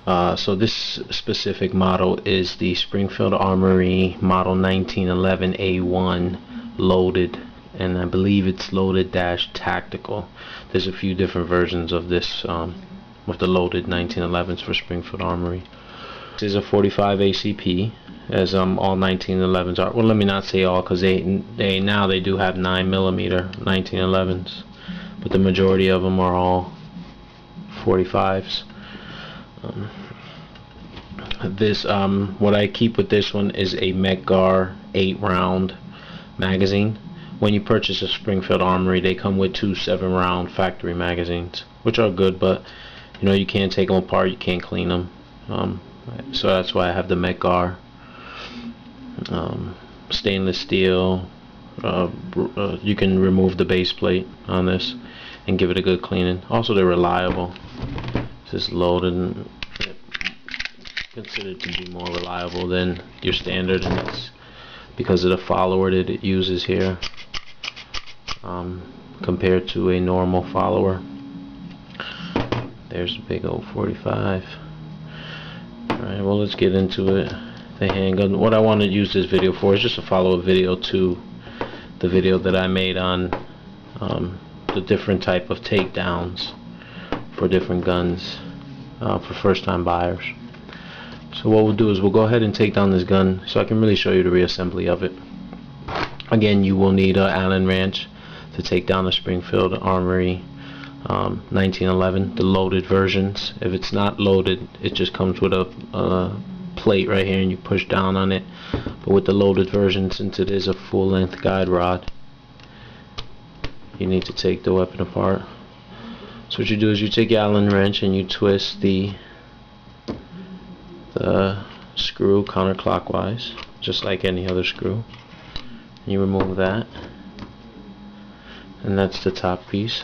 So this specific model is the Springfield Armory model 1911 A-1 loaded, and I believe it's loaded dash tactical. There's a few different versions of this with the loaded 1911s for Springfield Armory. This is a 45 ACP, as all 1911s are. Well, let me not say all, because they now they do have 9mm 1911s, but the majority of them are all 45s. What I keep with this one is a Medgar 8-round magazine. When you purchase a Springfield Armory, they come with 2 7-round factory magazines, which are good, but you know, you can't take them apart, you can't clean them. So that's why I have the Medgar stainless steel. You can remove the base plate on this and give it a good cleaning. Also, they're reliable. This is loaded and considered to be more reliable than your standard, and it's because of the follower that it uses here compared to a normal follower. There's a big old 45. Alright, well, let's get into it. The handgun. What I want to use this video for is just to follow a video to the video that I made on the different type of takedowns for different guns for first time buyers. So what we'll do is we'll go ahead and take down this gun so I can really show you the reassembly of it. Again, you will need an Allen wrench to take down the Springfield Armory 1911, the loaded versions. If it's not loaded, it just comes with a plate right here and you push down on it. But with the loaded version, since it is a full-length guide rod, you need to take the weapon apart. So what you do is you take your Allen wrench and you twist the screw counterclockwise, just like any other screw. You remove that, and that's the top piece.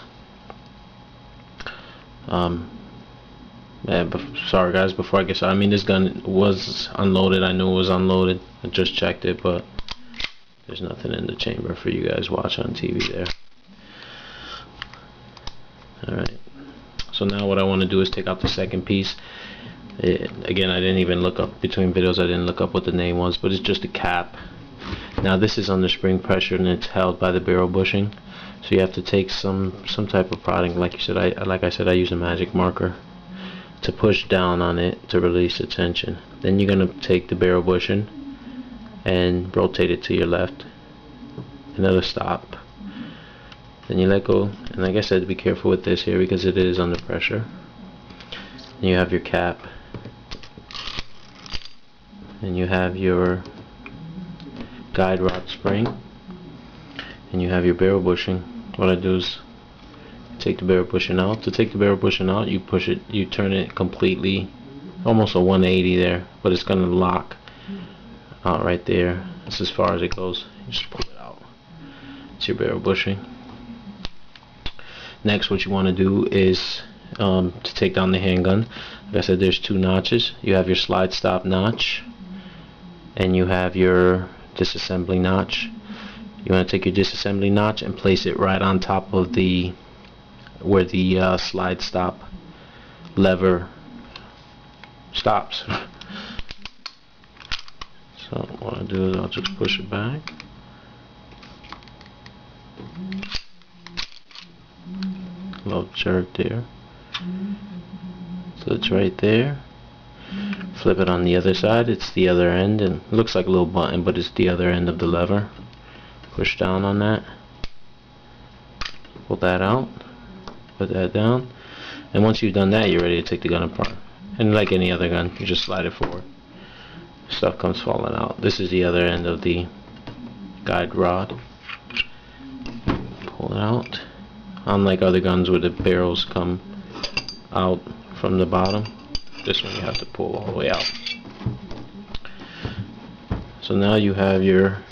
Sorry guys, before I get started, I mean, this gun was unloaded. I knew it was unloaded. I just checked it, but there's nothing in the chamber for you guys watch on TV there. Alright, so now what I want to do is take out the second piece. Again, I didn't even look up between videos. I didn't look up what the name was, but it's just a cap. Now this is under spring pressure and it's held by the barrel bushing. So you have to take some type of prodding. Like I said, I use a magic marker to push down on it to release the tension. Then you're gonna take the barrel bushing and rotate it to your left, and it'll stop. Then you let go, and like I said, be careful with this here because it is under pressure. And you have your cap, and you have your guide rod spring, and you have your barrel bushing. What I do is take the barrel bushing out. To take the barrel bushing out, you push it, you turn it completely, almost a 180 there, but it's gonna lock out right there. That's as far as it goes. You just pull it out. It's your barrel bushing. Next, what you want to do is to take down the handgun. Like I said, there's 2 notches. You have your slide stop notch, and you have your disassembly notch. You want to take your disassembly notch and place it right on top of where the slide stop lever stops. So what I'll do is I'll just push it back. A little jerk there. So it's right there. Flip it on the other side. It's the other end, and it looks like a little button, but it's the other end of the lever. Push down on that. Pull that out. Put that down. And once you've done that, you're ready to take the gun apart. And like any other gun, you just slide it forward. Stuff comes falling out. This is the other end of the guide rod. Pull it out. Unlike other guns where the barrels come out from the bottom, this one you have to pull all the way out. So now you have your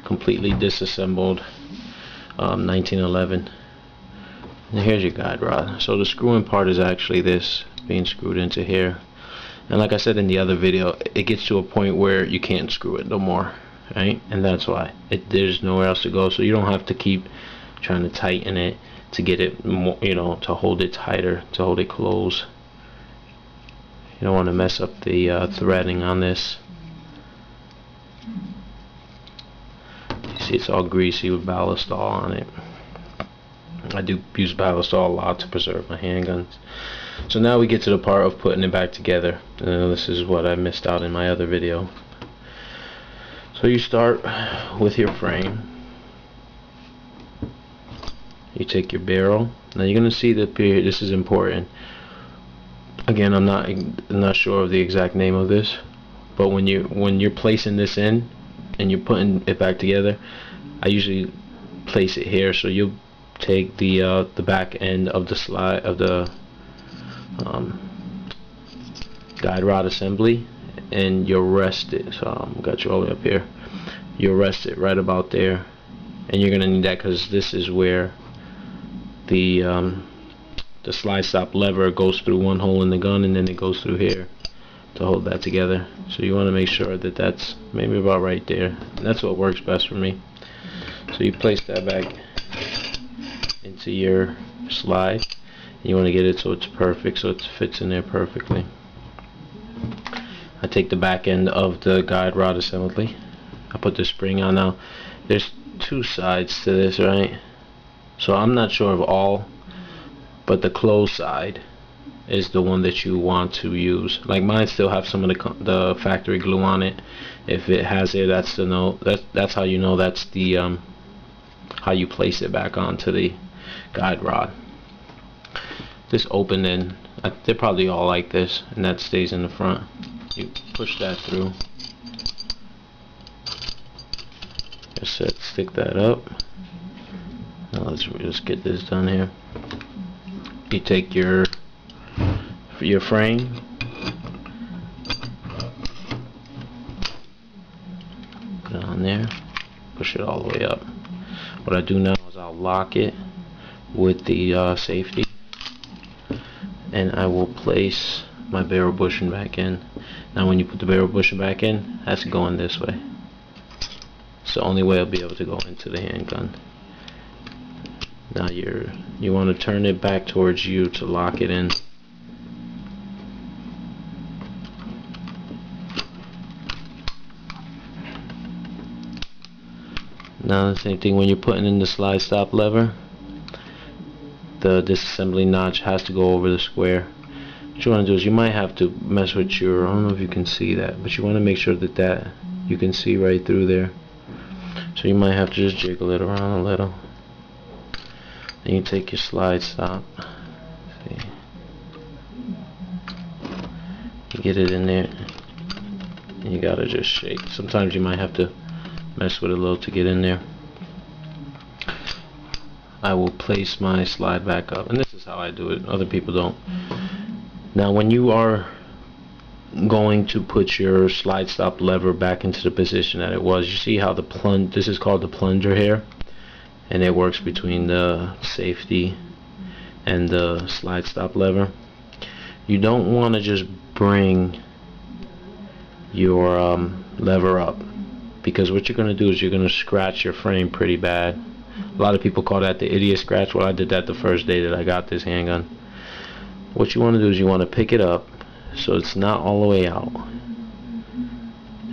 completely disassembled 1911. And here's your guide rod. So the screwing part is actually this being screwed into here. And like I said in the other video, it gets to a point where you can't screw it no more, right? And that's why there's nowhere else to go. So you don't have to keep trying to tighten it to get it more, you know, to hold it tighter, to hold it closed. You don't want to mess up the threading on this. You see it's all greasy with ballistol on it. I do use ballistol a lot to preserve my handguns. So now we get to the part of putting it back together. This is what I missed out in my other video. So you start with your frame. You take your barrel. Now you're going to see that this is important. Again, I'm not sure of the exact name of this, but when you're placing this in and you're putting it back together, I usually place it here. So you'll take the back end of the slide of the guide rod assembly, and you'll rest it. So got you all the way up here. You'll rest it right about there, and you're gonna need that because this is where the slide stop lever goes through one hole in the gun, and then it goes through here to hold that together. So you want to make sure that that's maybe about right there. And that's what works best for me. So you place that back into your slide. You want to get it so it's perfect, so it fits in there perfectly. I take the back end of the guide rod assembly. I put the spring on. Now there's two sides to this, right? So I'm not sure of all, but the closed side is the one that you want to use. Like mine still have some of the factory glue on it. If it has it, that's that's how you know that's the how you place it back onto the guide rod. This open end, they're probably all like this, and that stays in the front. You push that through. Just stick that up. Now let's just get this done here. You take your frame, put it on there, push it all the way up. What I do now is I'll lock it with the safety, and I will place my barrel bushing back in. Now when you put the barrel bushing back in, that's going this way. It's the only way I'll be able to go into the handgun. Now you want to turn it back towards you to lock it in. Now the same thing when you're putting in the slide stop lever, the disassembly notch has to go over the square. What you want to do is you might have to mess with your, I don't know if you can see that, but you want to make sure that you can see right through there. So you might have to just jiggle it around a little. Then you take your slide stop. See, you get it in there, and you gotta just shake. Sometimes you might have to mess with it a little to get in there. I will place my slide back up, and this is how I do it. Other people don't. Now when you are going to put your slide stop lever back into the position that it was, you see how the plunge, this is called the plunger here, and it works between the safety and the slide stop lever. You don't want to just bring your lever up, because what you're going to do is you're going to scratch your frame pretty bad. A lot of people call that the idiot scratch. Well, I did that the first day that I got this handgun. What you want to do is you want to pick it up so it's not all the way out,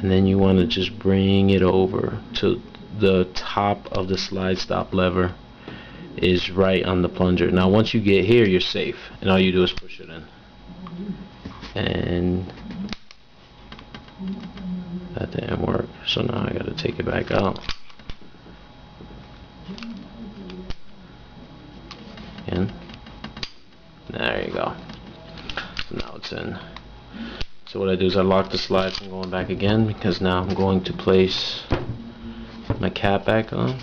and then you want to just bring it over to the top of the slide stop lever is right on the plunger. Now once you get here, you're safe, and all you do is push it in, and that didn't work, so now I got to take it back out again. There you go. So now it's in. So what I do is I lock the slide from going back again, because now I'm going to place my cap back on.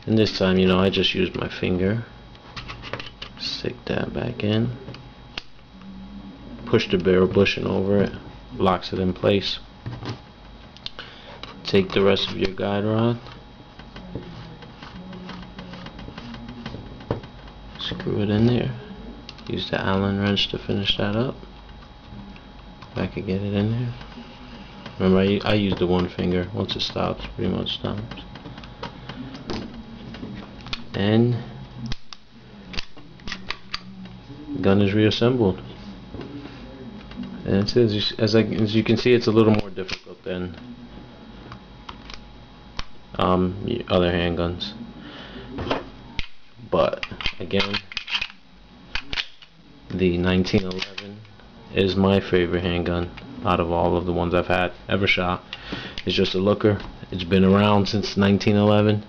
And this time, you know, I just used my finger. Stick that back in. Push the barrel bushing over it. Locks it in place. Take the rest of your guide rod. Screw it in there. Use the Allen wrench to finish that up. If I could get it in there. Remember, I use the one finger. Once it stops, pretty much stops. And gun is reassembled. And it says, as you can see, it's a little more difficult than other handguns. But again, the 1911 is my favorite handgun out of all of the ones I've ever shot. It's just a looker. It's been around since 1911.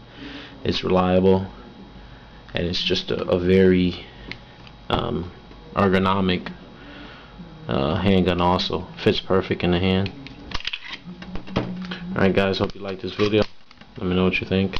It's reliable, and it's just a very ergonomic handgun. Also fits perfect in the hand. Alright guys, hope you liked this video. Let me know what you think.